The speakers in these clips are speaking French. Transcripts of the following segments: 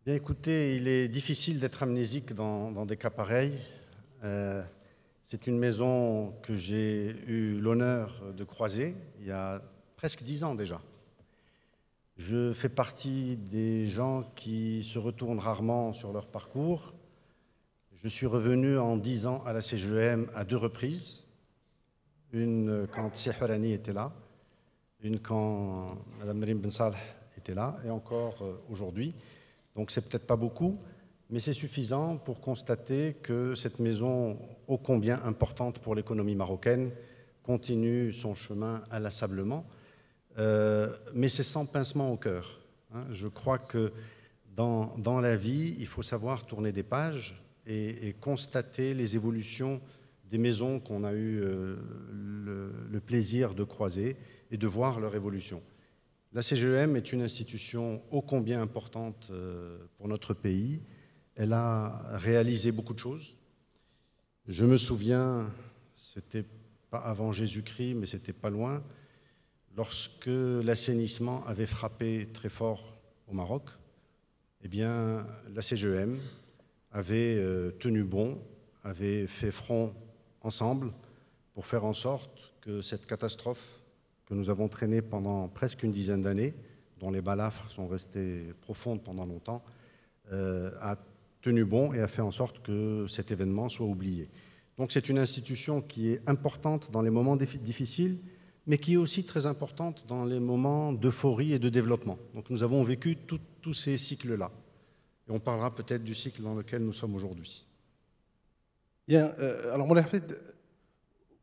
Bien écoutez, il est difficile d'être amnésique dans des cas pareils. C'est une maison que j'ai eu l'honneur de croiser il y a presque 10 ans déjà. Je fais partie des gens qui se retournent rarement sur leur parcours. Je suis revenu en 10 ans à la CGEM à 2 reprises. Une quand Sihorani était là, une quand Mme Merim Ben Saleh était là, et encore aujourd'hui. Donc c'est peut-être pas beaucoup, mais c'est suffisant pour constater que cette maison, ô combien importante pour l'économie marocaine, continue son chemin inlassablement. Mais c'est sans pincement au cœur. Je crois que dans la vie, il faut savoir tourner des pages et constater les évolutions des maisons qu'on a eu le plaisir de croiser et de voir leur évolution. La CGEM est une institution ô combien importante pour notre pays. Elle a réalisé beaucoup de choses. Je me souviens, c'était pas avant Jésus-Christ, mais c'était pas loin, lorsque l'assainissement avait frappé très fort au Maroc, eh bien, la CGEM avait tenu bon, avait fait front ensemble pour faire en sorte que cette catastrophe que nous avons traînée pendant presque une dizaine d'années, dont les balafres sont restées profondes pendant longtemps, a tenu bon et a fait en sorte que cet événement soit oublié. Donc c'est une institution qui est importante dans les moments difficiles, mais qui est aussi très importante dans les moments d'euphorie et de développement. Donc nous avons vécu tous ces cycles-là. Et on parlera peut-être du cycle dans lequel nous sommes aujourd'hui. Bien, alors Moulay Hafid,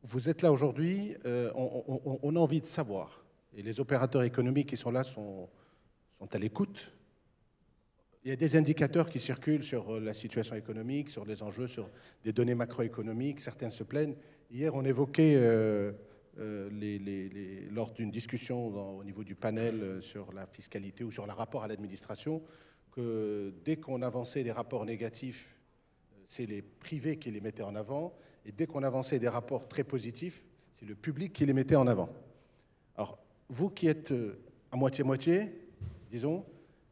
vous êtes là aujourd'hui, on a envie de savoir, et les opérateurs économiques qui sont là sont à l'écoute. Il y a des indicateurs qui circulent sur la situation économique, sur les enjeux, sur des données macroéconomiques, certains se plaignent. Hier, on évoquait, lors d'une discussion au niveau du panel sur la fiscalité ou sur le rapport à l'administration, que dès qu'on avançait des rapports négatifs, c'est les privés qui les mettaient en avant, et dès qu'on avançait des rapports très positifs, c'est le public qui les mettait en avant. Alors, vous qui êtes à moitié-moitié, disons,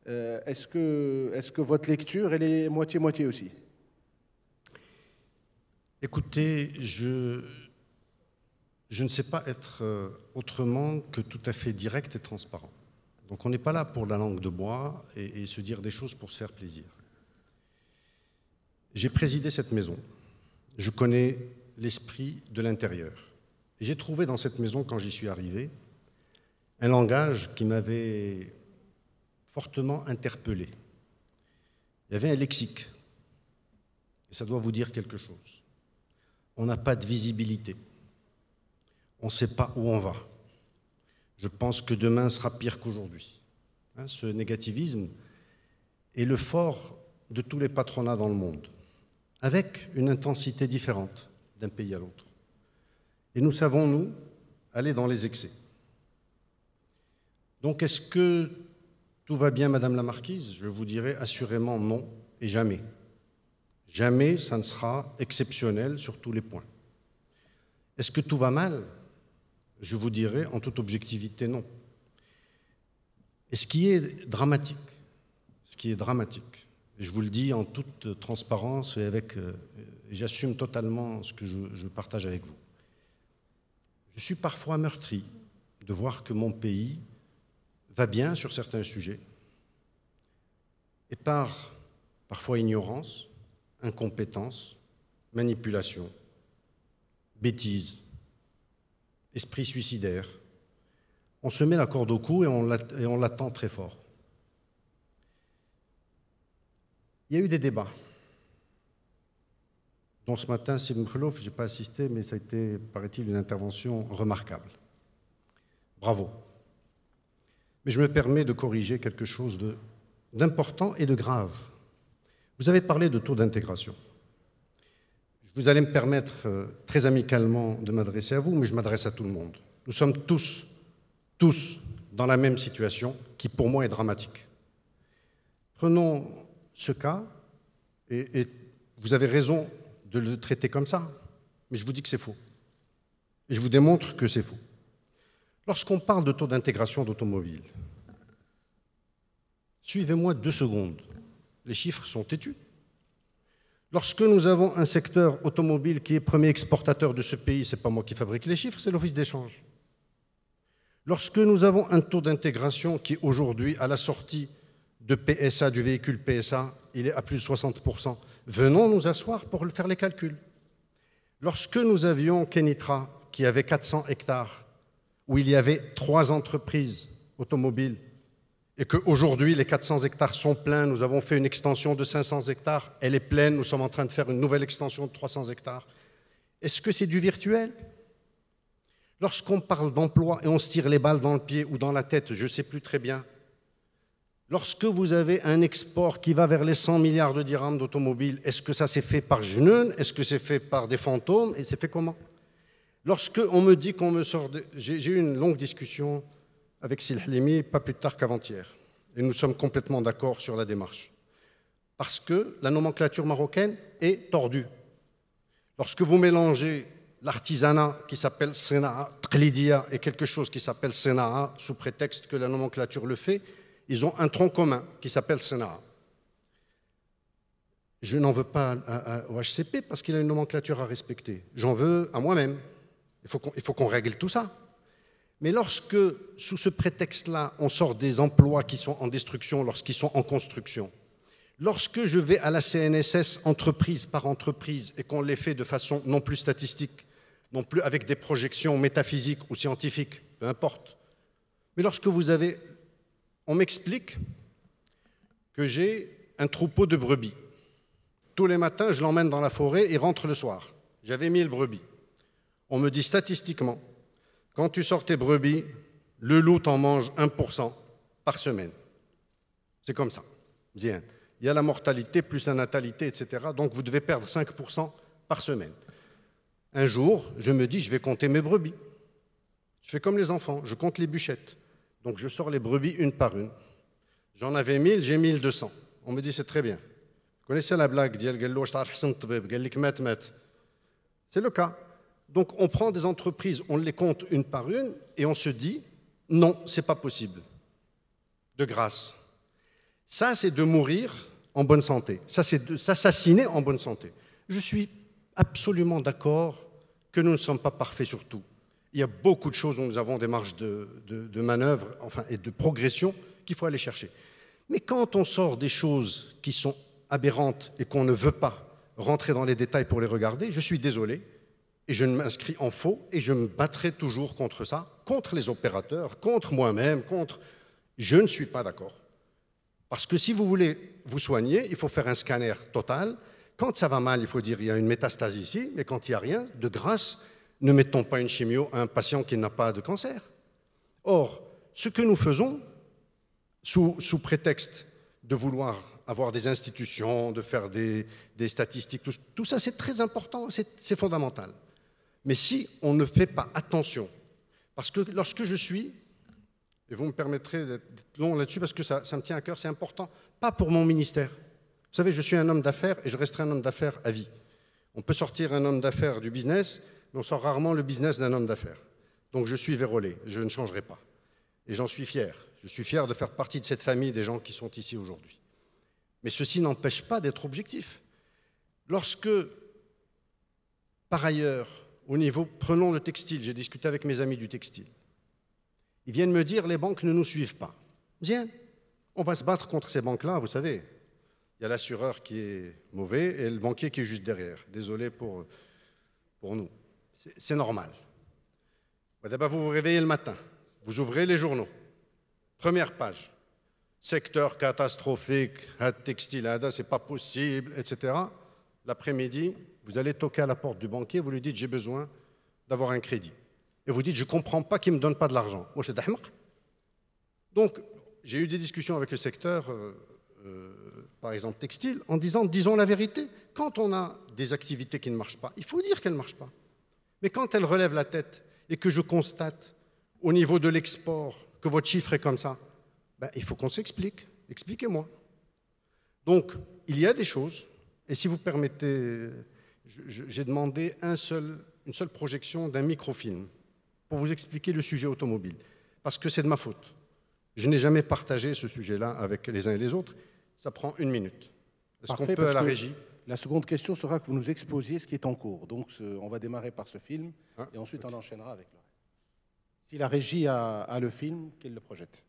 est-ce que votre lecture, elle est moitié-moitié aussi? Écoutez, je ne sais pas être autrement que tout à fait direct et transparent. Donc on n'est pas là pour la langue de bois et se dire des choses pour se faire plaisir. J'ai présidé cette maison. Je connais l'esprit de l'intérieur. Et j'ai trouvé dans cette maison, quand j'y suis arrivé, un langage qui m'avait fortement interpellé. Il y avait un lexique. Et ça doit vous dire quelque chose. On n'a pas de visibilité. On ne sait pas où on va. Je pense que demain sera pire qu'aujourd'hui. Ce négativisme est le fort de tous les patronats dans le monde, avec une intensité différente d'un pays à l'autre. Et nous savons, nous, aller dans les excès. Donc, est-ce que tout va bien, Madame la Marquise? Je vous dirais assurément non et jamais. Jamais ça ne sera exceptionnel sur tous les points. Est-ce que tout va mal? Je vous dirais en toute objectivité non. Et ce qui est dramatique, et je vous le dis en toute transparence et j'assume totalement ce que je partage avec vous. Je suis parfois meurtri de voir que mon pays va bien sur certains sujets et par parfois ignorance, incompétence, manipulation, bêtise, esprit suicidaire, on se met la corde au cou et on l'attend très fort. Il y a eu des débats, dont ce matin, Sim Mkhlouf, je n'ai pas assisté, mais ça a été, paraît-il, une intervention remarquable. Bravo. Mais je me permets de corriger quelque chose d'important et de grave. Vous avez parlé de taux d'intégration. Vous allez me permettre très amicalement de m'adresser à vous, mais je m'adresse à tout le monde. Nous sommes tous dans la même situation qui, pour moi, est dramatique. Prenons ce cas, et vous avez raison de le traiter comme ça, mais je vous dis que c'est faux. Et je vous démontre que c'est faux. Lorsqu'on parle de taux d'intégration d'automobile, suivez-moi 2 secondes. les chiffres sont têtus. Lorsque nous avons un secteur automobile qui est premier exportateur de ce pays, ce n'est pas moi qui fabrique les chiffres, c'est l'Office d'échange. Lorsque nous avons un taux d'intégration qui aujourd'hui, à la sortie de PSA, du véhicule PSA, il est à plus de 60%, venons nous asseoir pour faire les calculs. Lorsque nous avions Kenitra, qui avait 400 hectares, où il y avait 3 entreprises automobiles, et qu'aujourd'hui, les 400 hectares sont pleins, nous avons fait une extension de 500 hectares, elle est pleine, nous sommes en train de faire une nouvelle extension de 300 hectares. Est-ce que c'est du virtuel? Lorsqu'on parle d'emploi et on se tire les balles dans le pied ou dans la tête, je ne sais plus très bien, lorsque vous avez un export qui va vers les 100 milliards de dirhams d'automobiles, est-ce que ça s'est fait par Junoun? Est-ce que c'est fait par des fantômes? Et c'est fait comment? Lorsqu'on me dit qu'on me sort... J'ai eu une longue discussion avec Sil Halimi, pas plus tard qu'avant-hier. Et nous sommes complètement d'accord sur la démarche. Parce que la nomenclature marocaine est tordue. Lorsque vous mélangez l'artisanat qui s'appelle Séna'a, Tqlidia, et quelque chose qui s'appelle Séna'a, sous prétexte que la nomenclature le fait, ils ont un tronc commun qui s'appelle Séna'a. Je n'en veux pas au HCP parce qu'il a une nomenclature à respecter. J'en veux à moi-même. Il faut qu'on règle tout ça. Mais lorsque, sous ce prétexte-là, on sort des emplois qui sont en destruction lorsqu'ils sont en construction, lorsque je vais à la CNSS entreprise par entreprise et qu'on les fait de façon non plus statistique, non plus avec des projections métaphysiques ou scientifiques, peu importe, mais lorsque vous avez... On m'explique que j'ai un troupeau de brebis. Tous les matins, je l'emmène dans la forêt et rentre le soir. J'avais 1000 brebis. On me dit statistiquement, quand tu sors tes brebis, le loup t'en mange 1% par semaine. C'est comme ça. Bien. Il y a la mortalité plus la natalité, etc. Donc vous devez perdre 5% par semaine. Un jour, je me dis, je vais compter mes brebis. Je fais comme les enfants, je compte les bûchettes. Donc je sors les brebis une par une. J'en avais 1000, j'ai 1200. On me dit, c'est très bien. Vous connaissez la blague, c'est le cas. Donc on prend des entreprises, on les compte une par une et on se dit non, c'est pas possible. De grâce. Ça, c'est de mourir en bonne santé. Ça, c'est de s'assassiner en bonne santé. Je suis absolument d'accord que nous ne sommes pas parfaits sur tout. Il y a beaucoup de choses où nous avons des marges de manœuvre et de progression qu'il faut aller chercher. Mais quand on sort des choses qui sont aberrantes et qu'on ne veut pas rentrer dans les détails pour les regarder, je suis désolé. Et je m'inscris en faux et je me battrai toujours contre ça, contre les opérateurs, contre moi-même, contre... Je ne suis pas d'accord. Parce que si vous voulez vous soigner, il faut faire un scanner total. Quand ça va mal, il faut dire il y a une métastase ici, mais quand il n'y a rien, de grâce, ne mettons pas une chimio à un patient qui n'a pas de cancer. Or, ce que nous faisons, sous prétexte de vouloir avoir des institutions, de faire des statistiques, tout ça c'est très important, c'est fondamental. Mais si on ne fait pas attention, parce que lorsque je suis, et vous me permettrez d'être long là-dessus parce que ça me tient à cœur, c'est important, pas pour mon ministère. Vous savez, je suis un homme d'affaires et je resterai un homme d'affaires à vie. On peut sortir un homme d'affaires du business, mais on sort rarement le business d'un homme d'affaires. Donc je suis vérolé, je ne changerai pas. Et j'en suis fier. Je suis fier de faire partie de cette famille des gens qui sont ici aujourd'hui. Mais ceci n'empêche pas d'être objectif. Lorsque, par ailleurs, au niveau, prenons le textile, j'ai discuté avec mes amis du textile. Ils viennent me dire, les banques ne nous suivent pas. Bien, on va se battre contre ces banques-là, vous savez. Il y a l'assureur qui est mauvais et le banquier qui est juste derrière. Désolé pour nous. C'est normal. D'abord, vous vous réveillez le matin, vous ouvrez les journaux. Première page. Secteur catastrophique, textile, c'est pas possible, etc. L'après-midi, vous allez toquer à la porte du banquier, vous lui dites j'ai besoin d'avoir un crédit. Et vous dites je ne comprends pas qu'il ne me donne pas de l'argent. Moi, c'est d'ahmaq. Donc, j'ai eu des discussions avec le secteur, par exemple textile, en disant disons la vérité. Quand on a des activités qui ne marchent pas, il faut dire qu'elles ne marchent pas. Mais quand elles relèvent la tête et que je constate au niveau de l'export que votre chiffre est comme ça, ben, il faut qu'on s'explique. Expliquez-moi. Donc, il y a des choses, et si vous permettez, j'ai demandé une seule projection d'un microfilm pour vous expliquer le sujet automobile, parce que c'est de ma faute. Je n'ai jamais partagé ce sujet-là avec les uns et les autres. Ça prend 1 minute. Est-ce qu'on Parfait, peut à la parce que régie? la seconde question sera que vous nous exposiez ce qui est en cours. Donc, on va démarrer par ce film et ensuite on enchaînera avec le reste. Si la régie a le film, qu'elle le projette.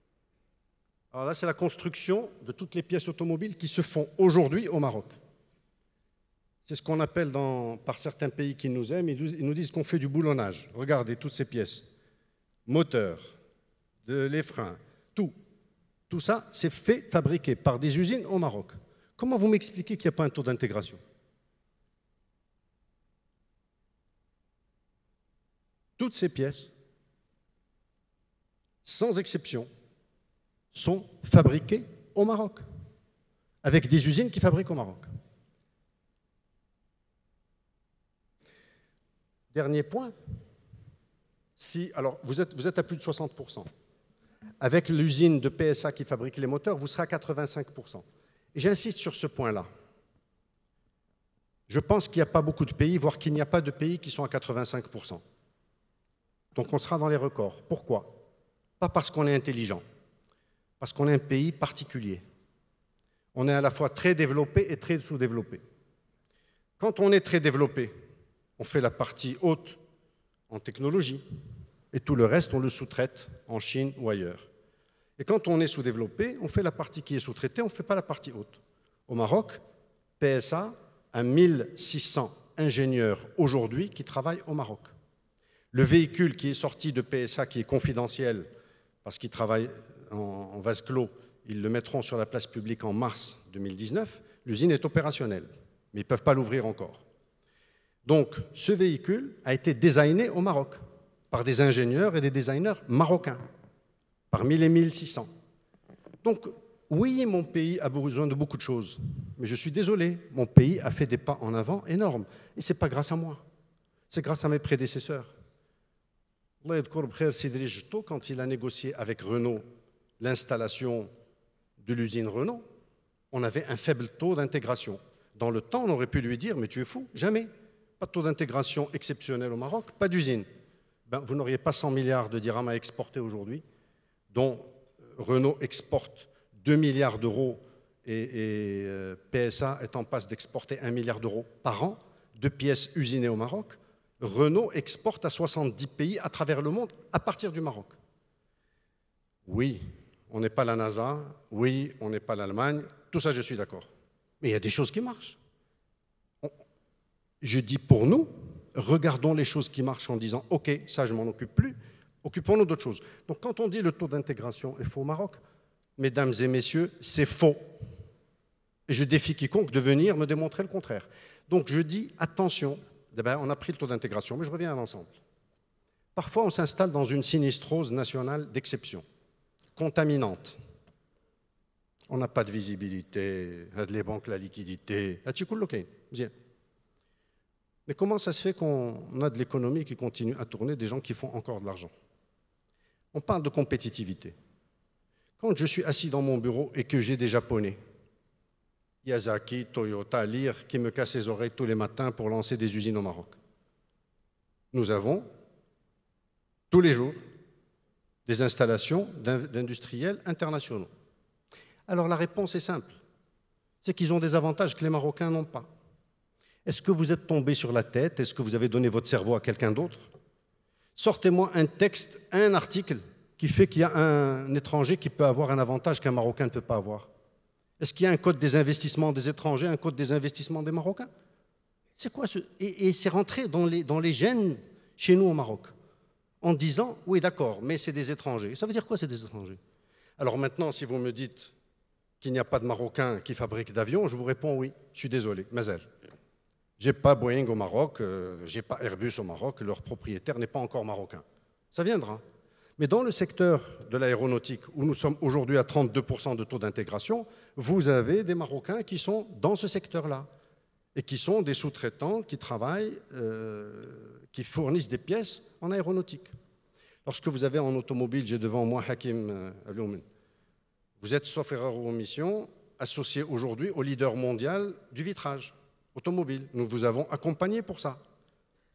Alors là, c'est la construction de toutes les pièces automobiles qui se font aujourd'hui au Maroc. C'est ce qu'on appelle par certains pays qui nous aiment, ils nous disent qu'on fait du boulonnage. Regardez toutes ces pièces. Moteur, les freins, tout. Tout ça, c'est fait, fabriqué par des usines au Maroc. Comment vous m'expliquez qu'il n'y a pas un taux d'intégration? Toutes ces pièces, sans exception, sont fabriquées au Maroc, avec des usines qui fabriquent au Maroc. Dernier point, alors vous êtes à plus de 60%. Avec l'usine de PSA qui fabrique les moteurs, vous serez à 85%. Et j'insiste sur ce point-là. Je pense qu'il n'y a pas beaucoup de pays, voire qu'il n'y a pas de pays qui sont à 85%. Donc on sera dans les records. Pourquoi? Pas parce qu'on est intelligent, parce qu'on est un pays particulier. On est à la fois très développé et très sous-développé. Quand on est très développé, on fait la partie haute en technologie et tout le reste, on le sous-traite en Chine ou ailleurs. Et quand on est sous-développé, on fait la partie qui est sous-traitée, on ne fait pas la partie haute. Au Maroc, PSA a 1600 ingénieurs aujourd'hui qui travaillent au Maroc. Le véhicule qui est sorti de PSA, qui est confidentiel, parce qu'il travaille en vase clos, ils le mettront sur la place publique en mars 2019, l'usine est opérationnelle, mais ils ne peuvent pas l'ouvrir encore. Donc, ce véhicule a été designé au Maroc par des ingénieurs et des designers marocains, parmi les 1600. Donc, oui, mon pays a besoin de beaucoup de choses, mais je suis désolé, mon pays a fait des pas en avant énormes. Et ce n'est pas grâce à moi, c'est grâce à mes prédécesseurs. Quand il a négocié avec Renault l'installation de l'usine Renault, on avait un faible taux d'intégration. Dans le temps, on aurait pu lui dire « mais tu es fou, jamais. Pas de taux d'intégration exceptionnel au Maroc, pas d'usine. » Vous n'auriez pas 100 milliards de dirhams à exporter aujourd'hui, dont Renault exporte 2 milliards d'euros et PSA est en passe d'exporter 1 milliard d'euros par an de pièces usinées au Maroc. Renault exporte à 70 pays à travers le monde à partir du Maroc. Oui, on n'est pas la NASA, oui, on n'est pas l'Allemagne, tout ça je suis d'accord. Mais il y a des choses qui marchent. Je dis pour nous, regardons les choses qui marchent en disant « ok, ça je m'en occupe plus, occupons-nous d'autres choses ». Donc quand on dit le taux d'intégration est faux au Maroc, mesdames et messieurs, c'est faux. Et je défie quiconque de venir me démontrer le contraire. Donc je dis attention. On a pris le taux d'intégration, mais je reviens à l'ensemble. Parfois, on s'installe dans une sinistrose nationale d'exception, contaminante. On n'a pas de visibilité, les banques, la liquidité. Mais comment ça se fait qu'on a de l'économie qui continue à tourner, des gens qui font encore de l'argent? On parle de compétitivité. Quand je suis assis dans mon bureau et que j'ai des Japonais, Yazaki, Toyota, Lear, qui me cassent les oreilles tous les matins pour lancer des usines au Maroc. Nous avons, tous les jours, des installations d'industriels internationaux. Alors la réponse est simple, c'est qu'ils ont des avantages que les Marocains n'ont pas. Est-ce que vous êtes tombé sur la tête? Est-ce que vous avez donné votre cerveau à quelqu'un d'autre? Sortez-moi un texte, un article qui fait qu'il y a un étranger qui peut avoir un avantage qu'un Marocain ne peut pas avoir. Est-ce qu'il y a un code des investissements des étrangers, un code des investissements des Marocains? C'est quoi ce... Et c'est rentré dans les gènes chez nous au Maroc, en disant, oui d'accord, mais c'est des étrangers. Ça veut dire quoi, c'est des étrangers? Alors maintenant, si vous me dites qu'il n'y a pas de Marocains qui fabriquent d'avions, je vous réponds oui, je suis désolé, mazel. J'ai pas Boeing au Maroc, j'ai pas Airbus au Maroc, leur propriétaire n'est pas encore marocain. Ça viendra. Mais dans le secteur de l'aéronautique, où nous sommes aujourd'hui à 32% de taux d'intégration, vous avez des Marocains qui sont dans ce secteur-là et qui sont des sous-traitants qui travaillent, qui fournissent des pièces en aéronautique. Lorsque vous avez en automobile, j'ai devant moi Hakim Abloumen, vous êtes, sauf erreur ou omission, associé aujourd'hui au leader mondial du vitrage automobile. Nous vous avons accompagné pour ça.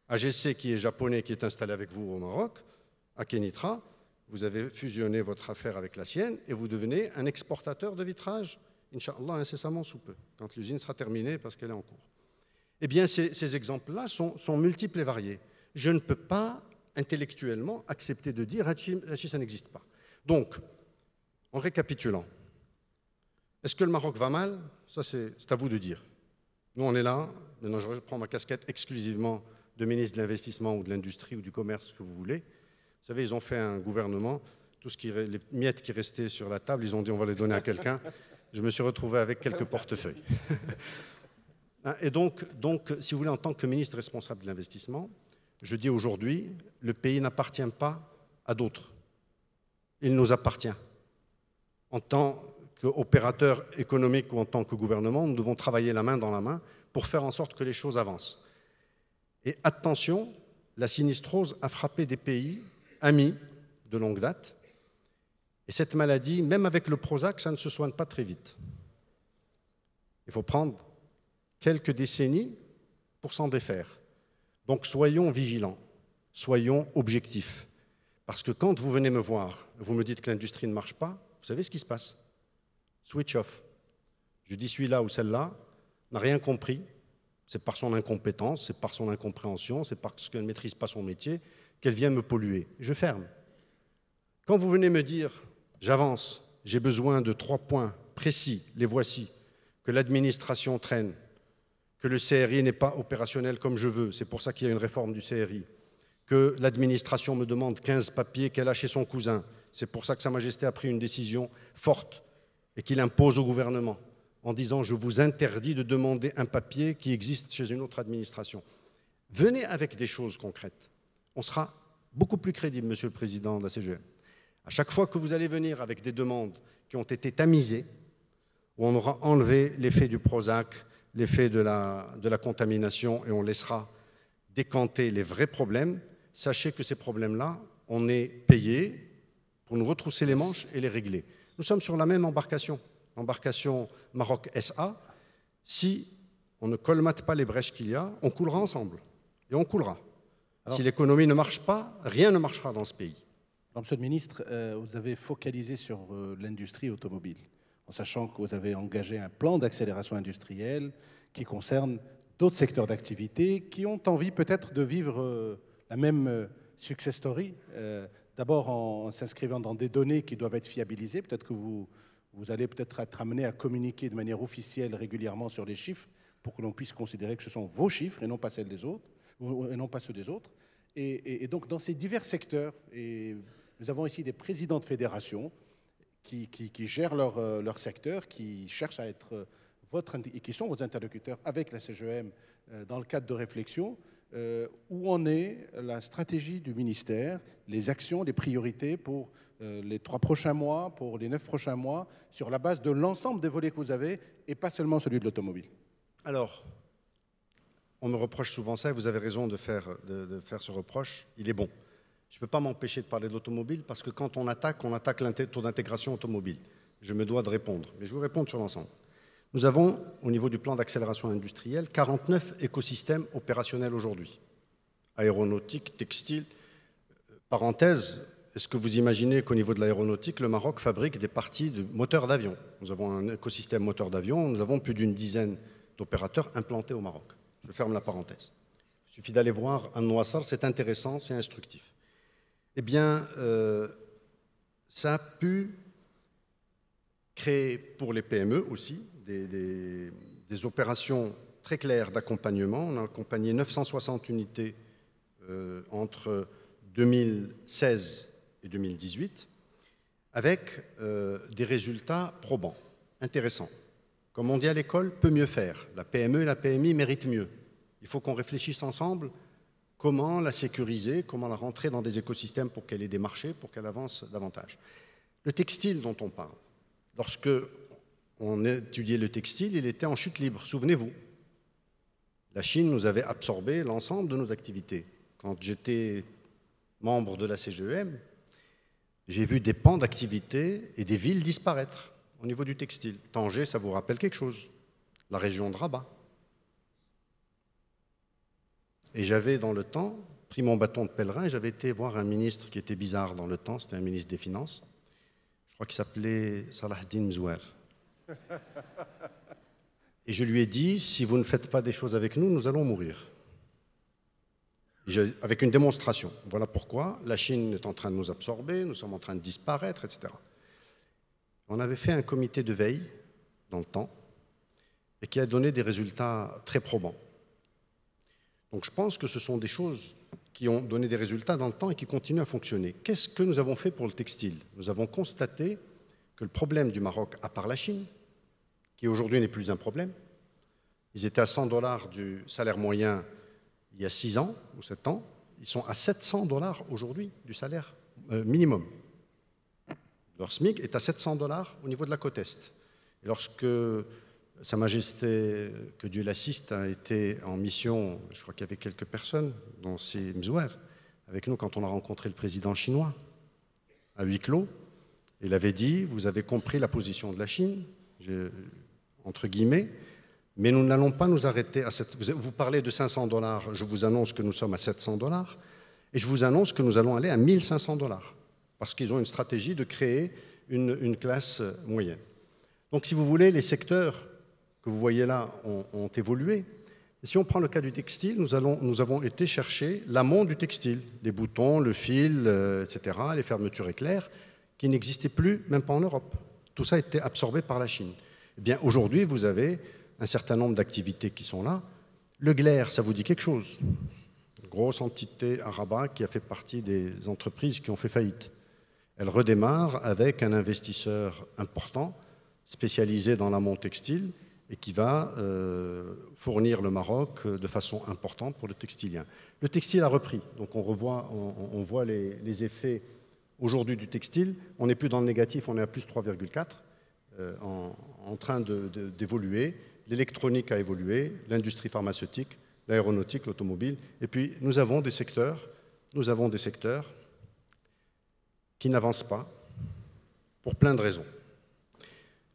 AGC, qui est japonais, qui est installé avec vous au Maroc, à Kenitra, vous avez fusionné votre affaire avec la sienne et vous devenez un exportateur de vitrage Inch'Allah, incessamment sous peu, quand l'usine sera terminée parce qu'elle est en cours. Eh bien, ces exemples-là sont multiples et variés. Je ne peux pas intellectuellement accepter de dire Hachi, ça n'existe pas. Donc, en récapitulant, est-ce que le Maroc va mal? Ça, c'est à vous de dire. Nous, on est là. Maintenant, je reprends ma casquette exclusivement de ministre de l'Investissement ou de l'Industrie ou du Commerce, ce que vous voulez. Vous savez, ils ont fait un gouvernement. Les miettes qui restaient sur la table, ils ont dit on va les donner à quelqu'un. Je me suis retrouvé avec quelques portefeuilles. Et donc, si vous voulez, en tant que ministre responsable de l'investissement, je dis aujourd'hui, le pays n'appartient pas à d'autres. Il nous appartient. En tant qu'opérateur économique ou en tant que gouvernement, nous devons travailler la main dans la main pour faire en sorte que les choses avancent. Et attention, la sinistrose a frappé des pays amis de longue date. Et cette maladie, même avec le Prozac, ça ne se soigne pas très vite. Il faut prendre quelques décennies pour s'en défaire. Donc soyons vigilants, soyons objectifs. Parce que quand vous venez me voir, vous me dites que l'industrie ne marche pas, vous savez ce qui se passe? Switch off. Je dis celui-là ou celle-là n'a rien compris. C'est par son incompétence, c'est par son incompréhension, c'est parce qu'elle ne maîtrise pas son métier qu'elle vient me polluer. Je ferme. Quand vous venez me dire, j'avance, j'ai besoin de 3 points précis, les voici, que l'administration traîne, que le CRI n'est pas opérationnel comme je veux, c'est pour ça qu'il y a une réforme du CRI, que l'administration me demande 15 papiers qu'elle a chez son cousin, c'est pour ça que Sa Majesté a pris une décision forte et qu'il impose au gouvernement en disant « je vous interdis de demander un papier qui existe chez une autre administration ». Venez avec des choses concrètes. On sera beaucoup plus crédible, Monsieur le Président de la CGM. À chaque fois que vous allez venir avec des demandes qui ont été tamisées, où on aura enlevé l'effet du Prozac, l'effet de la contamination, et on laissera décanter les vrais problèmes, sachez que ces problèmes-là, on est payé pour nous retrousser les manches et les régler. Nous sommes sur la même embarcation, l'embarcation Maroc SA. Si on ne colmate pas les brèches qu'il y a, on coulera ensemble. Et on coulera. Alors, si l'économie ne marche pas, rien ne marchera dans ce pays. Alors, Monsieur le Ministre, vous avez focalisé sur l'industrie automobile, en sachant que vous avez engagé un plan d'accélération industrielle qui concerne d'autres secteurs d'activité qui ont envie peut-être de vivre la même success story, d'abord en s'inscrivant dans des données qui doivent être fiabilisées. Peut-être que vous allez peut-être être amené à communiquer de manière officielle régulièrement sur les chiffres pour que l'on puisse considérer que ce sont vos chiffres et non pas celles des autres, et non pas ceux des autres. Et donc, dans ces divers secteurs, et nous avons ici des présidents de fédérations qui gèrent leur secteur, qui cherchent à être et qui sont vos interlocuteurs avec la CGM dans le cadre de réflexion. Où en est la stratégie du ministère, les actions, les priorités pour les 3 prochains mois, pour les 9 prochains mois, sur la base de l'ensemble des volets que vous avez et pas seulement celui de l'automobile? Alors, on me reproche souvent ça et vous avez raison de faire ce reproche. Il est bon. Je ne peux pas m'empêcher de parler de l'automobile parce que quand on attaque le taux d'intégration automobile. Je me dois de répondre, mais je vais vous répondre sur l'ensemble. Nous avons, au niveau du plan d'accélération industrielle, 49 écosystèmes opérationnels aujourd'hui. Aéronautique, textile. Parenthèse, est-ce que vous imaginez qu'au niveau de l'aéronautique, le Maroc fabrique des parties de moteurs d'avion? Nous avons un écosystème moteur d'avion, nous avons plus d'une dizaine d'opérateurs implantés au Maroc. Je ferme la parenthèse. Il suffit d'aller voir un Nouassar, c'est intéressant, c'est instructif. Eh bien, ça a pu créer pour les PME aussi des opérations très claires d'accompagnement. On a accompagné 960 unités entre 2016 et 2018 avec des résultats probants, intéressants. Comme on dit à l'école, peut mieux faire. La PME et la PMI méritent mieux. Il faut qu'on réfléchisse ensemble comment la sécuriser, comment la rentrer dans des écosystèmes pour qu'elle ait des marchés, pour qu'elle avance davantage. Le textile dont on parle, lorsque on étudiait le textile, il était en chute libre, souvenez-vous. La Chine nous avait absorbé l'ensemble de nos activités. Quand j'étais membre de la CGEM, j'ai vu des pans d'activité et des villes disparaître au niveau du textile. Tanger, ça vous rappelle quelque chose? La région de Rabat. Et j'avais dans le temps pris mon bâton de pèlerin et j'avais été voir un ministre qui était bizarre dans le temps, c'était un ministre des Finances. Je crois qu'il s'appelait Salah Eddine Mzouer. Et je lui ai dit, si vous ne faites pas des choses avec nous, nous allons mourir. Avec une démonstration. Voilà pourquoi la Chine est en train de nous absorber, nous sommes en train de disparaître, etc. On avait fait un comité de veille dans le temps et qui a donné des résultats très probants. Donc je pense que ce sont des choses qui ont donné des résultats dans le temps et qui continuent à fonctionner. Qu'est-ce que nous avons fait pour le textile? Nous avons constaté que le problème du Maroc, à part la Chine, qui aujourd'hui n'est plus un problème, ils étaient à 100 $ du salaire moyen il y a 6 ans ou 7 ans, ils sont à 700 $ aujourd'hui du salaire minimum. Leur SMIC est à 700 $ au niveau de la côte Est. Et lorsque Sa Majesté, que Dieu l'assiste, a été en mission, je crois qu'il y avait quelques personnes, dont c'est Mzouer, avec nous quand on a rencontré le président chinois, à huis clos, il avait dit, vous avez compris la position de la Chine, entre guillemets, mais nous n'allons pas nous arrêter à cette... Vous parlez de 500 $, je vous annonce que nous sommes à 700 $, et je vous annonce que nous allons aller à 1500 $, parce qu'ils ont une stratégie de créer une classe moyenne. Donc, si vous voulez, les secteurs que vous voyez là ont évolué. Et si on prend le cas du textile, nous avons été chercher l'amont du textile, les boutons, le fil, etc., les fermetures éclairs, qui n'existaient plus, même pas en Europe. Tout ça a été absorbé par la Chine. Eh bien, aujourd'hui, vous avez un certain nombre d'activités qui sont là. Le glaire, ça vous dit quelque chose? Une grosse entité à Rabat qui a fait partie des entreprises qui ont fait faillite. Elle redémarre avec un investisseur important, spécialisé dans l'amont textile, et qui va fournir le Maroc de façon importante pour le textilien. Le textile a repris, donc on voit les effets aujourd'hui du textile. On n'est plus dans le négatif, on est à plus 3,4, en train d'évoluer. L'électronique a évolué, l'industrie pharmaceutique, l'aéronautique, l'automobile. Et puis nous avons des secteurs qui n'avancent pas pour plein de raisons.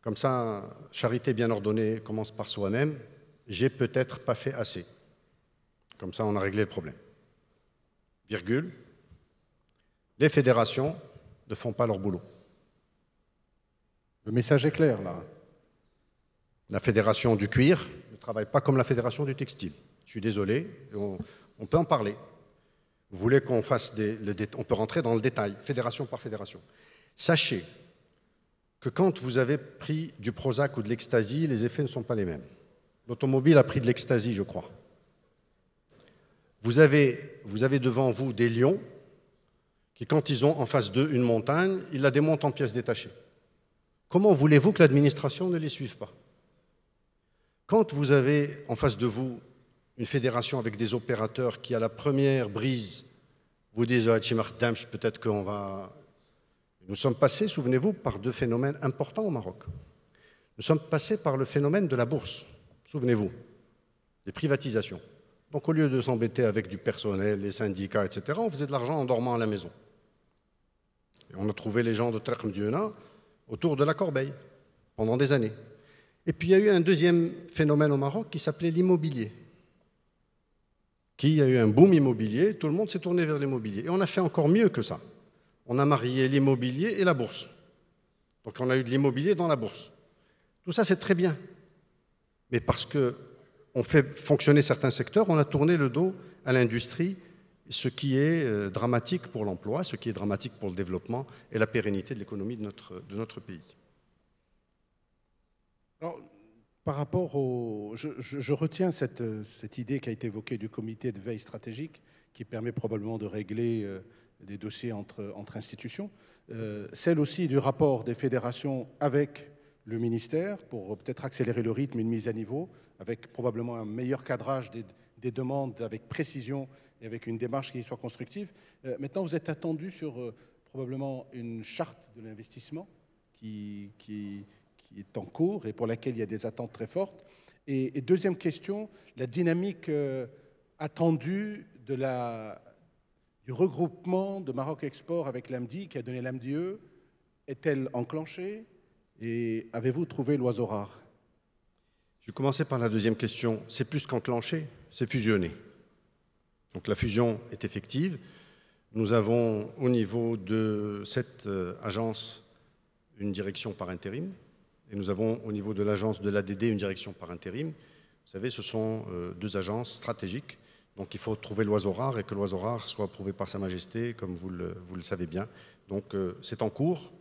Comme ça, charité bien ordonnée commence par soi-même. J'ai peut-être pas fait assez. Comme ça, on a réglé le problème. Virgule. Les fédérations ne font pas leur boulot. Le message est clair, là. La fédération du cuir ne travaille pas comme la fédération du textile. Je suis désolé, on peut en parler. Vous voulez qu'on fasse on peut rentrer dans le détail, fédération par fédération. Sachez que quand vous avez pris du Prozac ou de l'ecstasy, les effets ne sont pas les mêmes. L'automobile a pris de l'ecstasy, je crois. Vous avez devant vous des lions qui, quand ils ont en face d'eux une montagne, ils la démontent en pièces détachées. Comment voulez-vous que l'administration ne les suive pas? Quand vous avez en face de vous une fédération avec des opérateurs qui, à la première brise, vous disent « peut-être qu'on va… » Nous sommes passés, souvenez-vous, par 2 phénomènes importants au Maroc. Nous sommes passés par le phénomène de la bourse, souvenez-vous, des privatisations. Donc au lieu de s'embêter avec du personnel, les syndicats, etc., on faisait de l'argent en dormant à la maison. Et on a trouvé les gens de Trek-Mdiuna autour de la corbeille pendant des années. Et puis il y a eu un deuxième phénomène au Maroc qui s'appelait l'immobilier. Il y a eu un boom immobilier, tout le monde s'est tourné vers l'immobilier. Et on a fait encore mieux que ça. On a marié l'immobilier et la bourse. Donc on a eu de l'immobilier dans la bourse. Tout ça, c'est très bien. Mais parce qu'on fait fonctionner certains secteurs, on a tourné le dos à l'industrie, ce qui est dramatique pour l'emploi, ce qui est dramatique pour le développement et la pérennité de l'économie de notre pays. Alors, par rapport au... Je retiens cette idée qui a été évoquée du comité de veille stratégique qui permet probablement de régler des dossiers entre institutions. Celle aussi du rapport des fédérations avec le ministère pour peut-être accélérer le rythme et une mise à niveau avec probablement un meilleur cadrage des demandes avec précision et avec une démarche qui soit constructive. Maintenant, vous êtes attendu sur probablement une charte de l'investissement qui est en cours et pour laquelle il y a des attentes très fortes. Et deuxième question, la dynamique attendue du regroupement de Maroc Export avec l'AMDI, qui a donné l'AMDIE, est-elle enclenchée? Et avez-vous trouvé l'oiseau rare? Je vais commencer par la deuxième question. C'est plus qu'enclenché, c'est fusionné. Donc la fusion est effective. Nous avons au niveau de cette agence une direction par intérim. et nous avons au niveau de l'agence de l'ADD une direction par intérim. Vous savez, ce sont deux agences stratégiques, donc il faut trouver l'oiseau rare et que l'oiseau rare soit approuvé par Sa Majesté, comme vous le savez bien. Donc c'est en cours,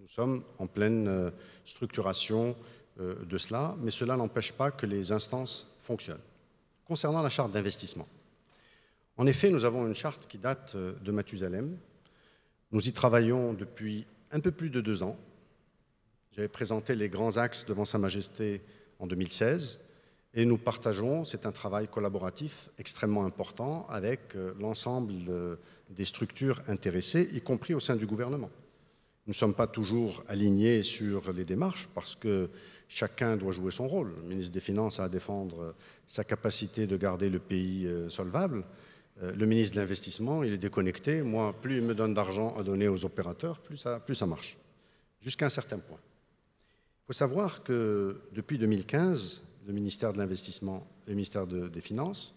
nous sommes en pleine structuration de cela, mais cela n'empêche pas que les instances fonctionnent. Concernant la charte d'investissement, en effet, nous avons une charte qui date de Mathusalem. Nous y travaillons depuis un peu plus de 2 ans. J'avais présenté les grands axes devant Sa Majesté en 2016 et nous partageons, c'est un travail collaboratif extrêmement important avec l'ensemble des structures intéressées, y compris au sein du gouvernement. Nous ne sommes pas toujours alignés sur les démarches parce que chacun doit jouer son rôle. Le ministre des Finances a à défendre sa capacité de garder le pays solvable. Le ministre de l'Investissement, il est déconnecté. Moi, plus il me donne d'argent à donner aux opérateurs, plus ça marche, jusqu'à un certain point. Il faut savoir que depuis 2015, le ministère de l'Investissement et le ministère des Finances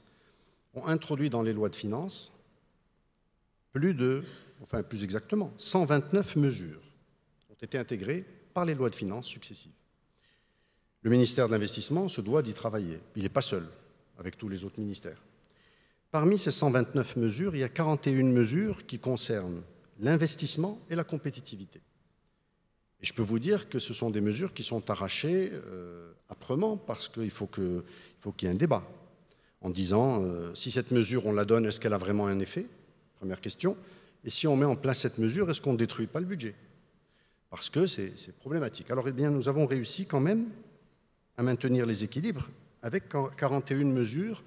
ont introduit dans les lois de finances plus exactement, 129 mesures ont été intégrées par les lois de finances successives. Le ministère de l'Investissement se doit d'y travailler. Il n'est pas seul, avec tous les autres ministères. Parmi ces 129 mesures, il y a 41 mesures qui concernent l'investissement et la compétitivité. Et je peux vous dire que ce sont des mesures qui sont arrachées âprement parce qu'il faut qu'il y ait un débat en disant si cette mesure, on la donne, est-ce qu'elle a vraiment un effet? Première question. Et si on met en place cette mesure, est-ce qu'on ne détruit pas le budget? Parce que c'est problématique. Alors, eh bien, nous avons réussi quand même à maintenir les équilibres avec 41 mesures,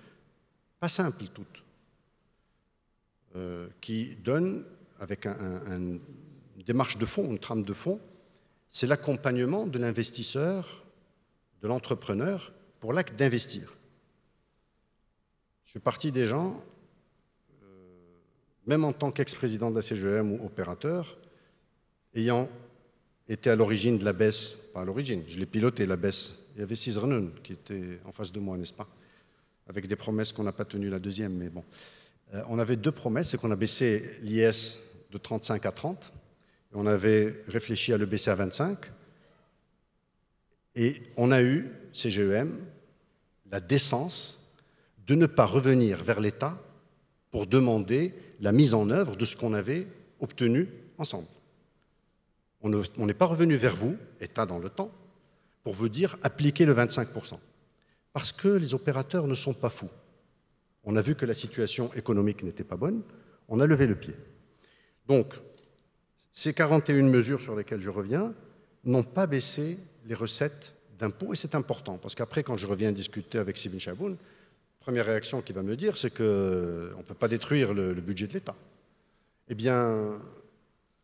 pas simples toutes, qui donnent, avec une démarche de fond, une trame de fond, c'est l'accompagnement de l'investisseur, de l'entrepreneur, pour l'acte d'investir. Je fais partie des gens, même en tant qu'ex-président de la CGM ou opérateur, ayant été à l'origine de la baisse, pas à l'origine, je l'ai piloté la baisse. Il y avait Cisrenun qui était en face de moi, n'est-ce pas? Avec des promesses qu'on n'a pas tenues la deuxième, mais bon. On avait 2 promesses, c'est qu'on a baissé l'IS de 35 à 30, et on avait réfléchi à le baisser à 25, et on a eu, CGEM, la décence de ne pas revenir vers l'État pour demander la mise en œuvre de ce qu'on avait obtenu ensemble. On n'est pas revenu vers vous, État dans le temps, pour vous dire appliquez le 25%. Parce que les opérateurs ne sont pas fous. On a vu que la situation économique n'était pas bonne, on a levé le pied. Donc, ces 41 mesures sur lesquelles je reviens n'ont pas baissé les recettes d'impôts, et c'est important, parce qu'après, quand je reviens discuter avec Sibin Chaboun, première réaction qu'il va me dire, c'est qu'on ne peut pas détruire le budget de l'État. Eh bien,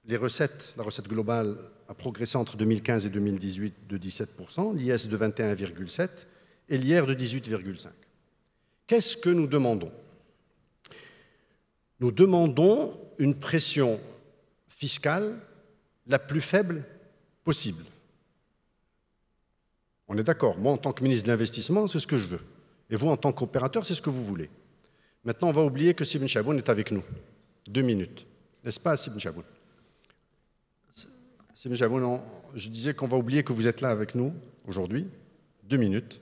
la recette globale a progressé entre 2015 et 2018 de 17%, l'IS de 21,7% et l'IR de 18,5%. Qu'est-ce que nous demandons? Nous demandons une pression fiscale la plus faible possible. On est d'accord. Moi, en tant que ministre de l'Investissement, c'est ce que je veux. Et vous, en tant qu'opérateur, c'est ce que vous voulez. Maintenant, on va oublier que Sibin Chaboun est avec nous. 2 minutes. N'est-ce pas, Sibin Chaboun? Sibin Chaboun, je disais qu'on va oublier que vous êtes là avec nous aujourd'hui. 2 minutes.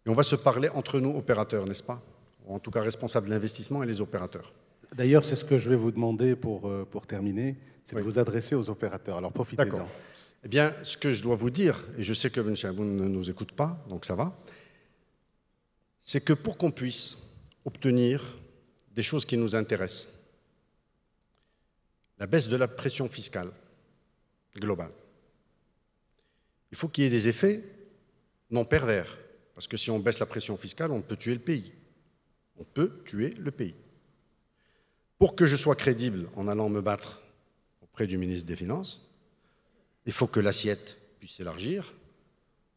Et on va se parler entre nous, opérateurs, n'est-ce pas? Ou en tout cas, responsables de l'investissement et les opérateurs. D'ailleurs, c'est ce que je vais vous demander pour terminer, c'est de vous adresser aux opérateurs. Alors, profitez-en. D'accord. Eh bien, ce que je dois vous dire, et je sais que M. Chaboun ne nous écoute pas, donc ça va, c'est que pour qu'on puisse obtenir des choses qui nous intéressent, la baisse de la pression fiscale globale, il faut qu'il y ait des effets non pervers. Parce que si on baisse la pression fiscale, on peut tuer le pays. On peut tuer le pays. Pour que je sois crédible en allant me battre auprès du ministre des Finances, il faut que l'assiette puisse s'élargir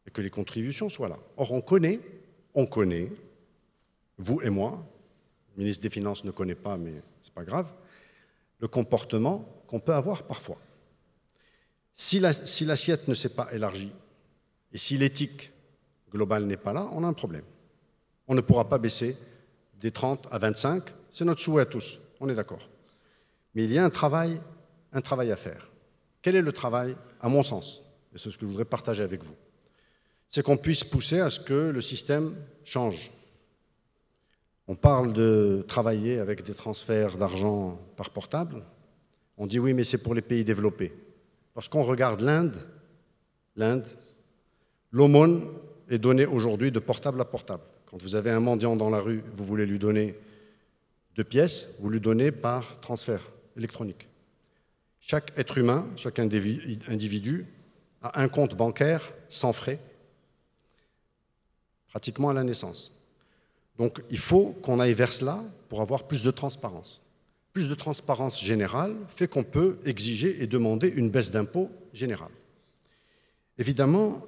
et que les contributions soient là. Or, on connaît, vous et moi, le ministre des Finances ne connaît pas, mais ce n'est pas grave, le comportement qu'on peut avoir parfois. Si l'assiette ne s'est pas élargie et si l'éthique globale n'est pas là, on a un problème. On ne pourra pas baisser des 30 à 25, c'est notre souhait à tous, on est d'accord. Mais il y a un travail à faire. Quel est le travail? À mon sens, et c'est ce que je voudrais partager avec vous, c'est qu'on puisse pousser à ce que le système change. On parle de travailler avec des transferts d'argent par portable. On dit oui, mais c'est pour les pays développés. Lorsqu'on regarde l'Inde, l'aumône est donnée aujourd'hui de portable à portable. Quand vous avez un mendiant dans la rue, vous voulez lui donner 2 pièces, vous lui donnez par transfert électronique. Chaque être humain, chaque individu a un compte bancaire sans frais, pratiquement à la naissance. Donc il faut qu'on aille vers cela pour avoir plus de transparence. Plus de transparence générale fait qu'on peut exiger et demander une baisse d'impôt générale. Évidemment,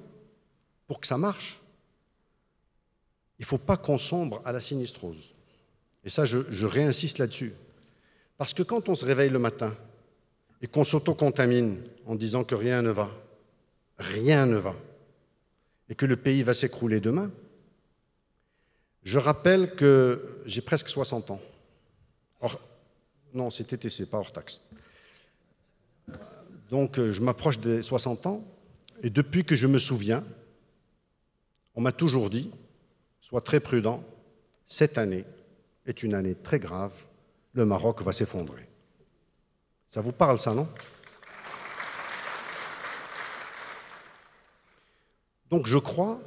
pour que ça marche, il ne faut pas qu'on sombre à la sinistrose. Et ça, je réinsiste là-dessus. Parce que quand on se réveille le matin et qu'on s'auto-contamine en disant que rien ne va, et que le pays va s'écrouler demain, je rappelle que j'ai presque 60 ans. Non, c'est TTC, pas hors taxe. Donc, je m'approche des 60 ans, et depuis que je me souviens, on m'a toujours dit, sois très prudent, cette année est une année très grave, le Maroc va s'effondrer. Ça vous parle, ça, non? Donc, je crois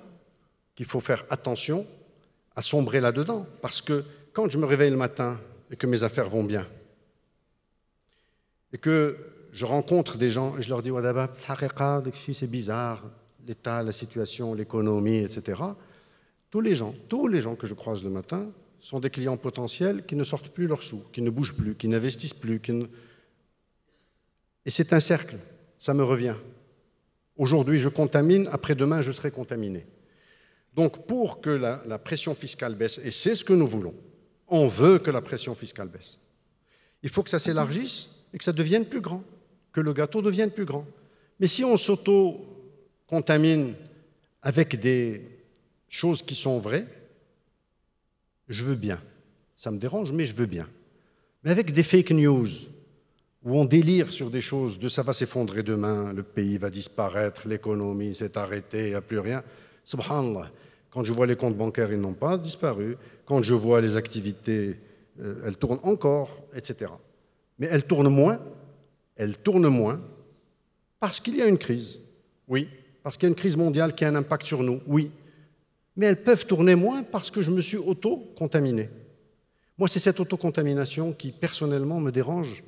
qu'il faut faire attention à sombrer là-dedans, parce que quand je me réveille le matin et que mes affaires vont bien, et que je rencontre des gens et je leur dis « c'est bizarre, l'état, la situation, l'économie, etc. » Tous les gens que je croise le matin sont des clients potentiels qui ne sortent plus leurs sous, qui ne bougent plus, qui n'investissent plus. Et c'est un cercle, ça me revient. Aujourd'hui, je contamine, après-demain, je serai contaminé. Donc, pour que la pression fiscale baisse, et c'est ce que nous voulons, on veut que la pression fiscale baisse, il faut que ça s'élargisse et que ça devienne plus grand, que le gâteau devienne plus grand. Mais si on s'auto-contamine avec des choses qui sont vraies, je veux bien. Ça me dérange, mais je veux bien. Mais avec des fake news, où on délire sur des choses de ça va s'effondrer demain, le pays va disparaître, l'économie s'est arrêtée, il n'y a plus rien. Subhanallah, quand je vois les comptes bancaires, ils n'ont pas disparu. Quand je vois les activités, elles tournent encore, etc. Mais elles tournent moins parce qu'il y a une crise. Oui, parce qu'il y a une crise mondiale qui a un impact sur nous. Oui. Mais elles peuvent tourner moins parce que je me suis auto-contaminé. Moi, c'est cette auto-contamination qui, personnellement, me dérange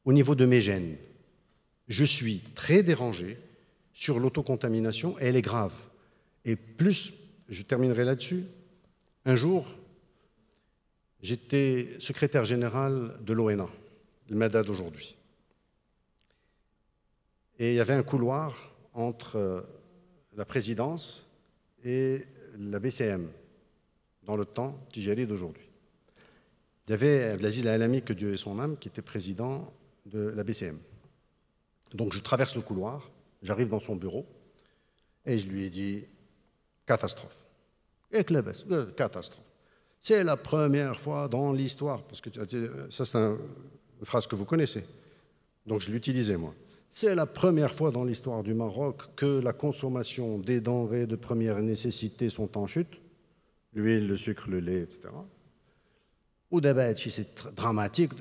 au niveau de mes gènes. Je suis très dérangé sur l'autocontamination et elle est grave. Et plus, je terminerai là-dessus, un jour, j'étais secrétaire général de l'ONA, le MEDAD aujourd'hui. Et il y avait un couloir entre la présidence et la BCM, dans le temps tijari d'aujourd'hui. Il y avait Abdelaziz Al-Alami, que Dieu ait son âme, qui était président de la BCM. Donc je traverse le couloir, j'arrive dans son bureau, et je lui ai dit « catastrophe ». Et catastrophe. C'est la première fois dans l'histoire, parce que ça c'est une phrase que vous connaissez, donc je l'utilisais moi. C'est la première fois dans l'histoire du Maroc que la consommation des denrées de première nécessité sont en chute, l'huile, le sucre, le lait, etc. Ou d'abord, c'est dramatique.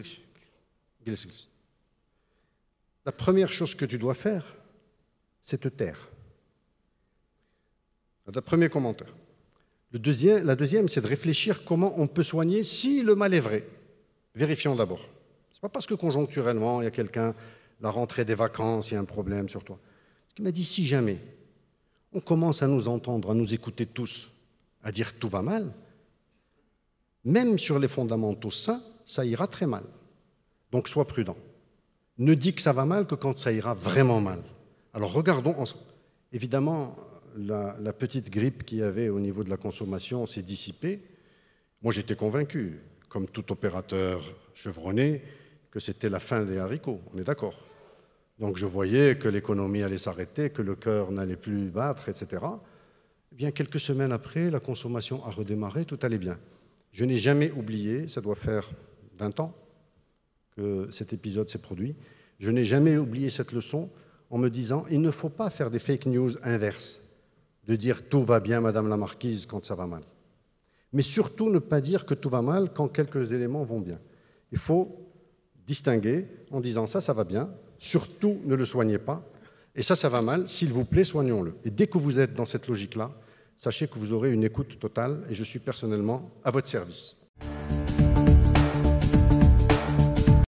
La première chose que tu dois faire, c'est te taire. C'est le premier commentaire. La deuxième, c'est de réfléchir comment on peut soigner si le mal est vrai. Vérifions d'abord. Ce n'est pas parce que conjoncturellement, il y a quelqu'un, la rentrée des vacances, il y a un problème sur toi. Il m'a dit, si jamais on commence à nous entendre, à nous écouter tous, à dire tout va mal, même sur les fondamentaux sains, ça ira très mal. Donc sois prudent. Ne dis que ça va mal que quand ça ira vraiment mal. Alors regardons ensemble. Évidemment, la petite grippe qu'il y avait au niveau de la consommation s'est dissipée. Moi, j'étais convaincu, comme tout opérateur chevronné, que c'était la fin des haricots. On est d'accord. Donc je voyais que l'économie allait s'arrêter, que le cœur n'allait plus battre, etc. Eh bien, quelques semaines après, la consommation a redémarré, tout allait bien. Je n'ai jamais oublié, ça doit faire 20 ans que cet épisode s'est produit, je n'ai jamais oublié cette leçon en me disant il ne faut pas faire des fake news inverses, de dire tout va bien, Madame la Marquise, quand ça va mal. Mais surtout ne pas dire que tout va mal quand quelques éléments vont bien. Il faut distinguer en disant ça va bien, surtout ne le soignez pas, et ça va mal, s'il vous plaît, soignons-le. Et dès que vous êtes dans cette logique-là, sachez que vous aurez une écoute totale et je suis personnellement à votre service.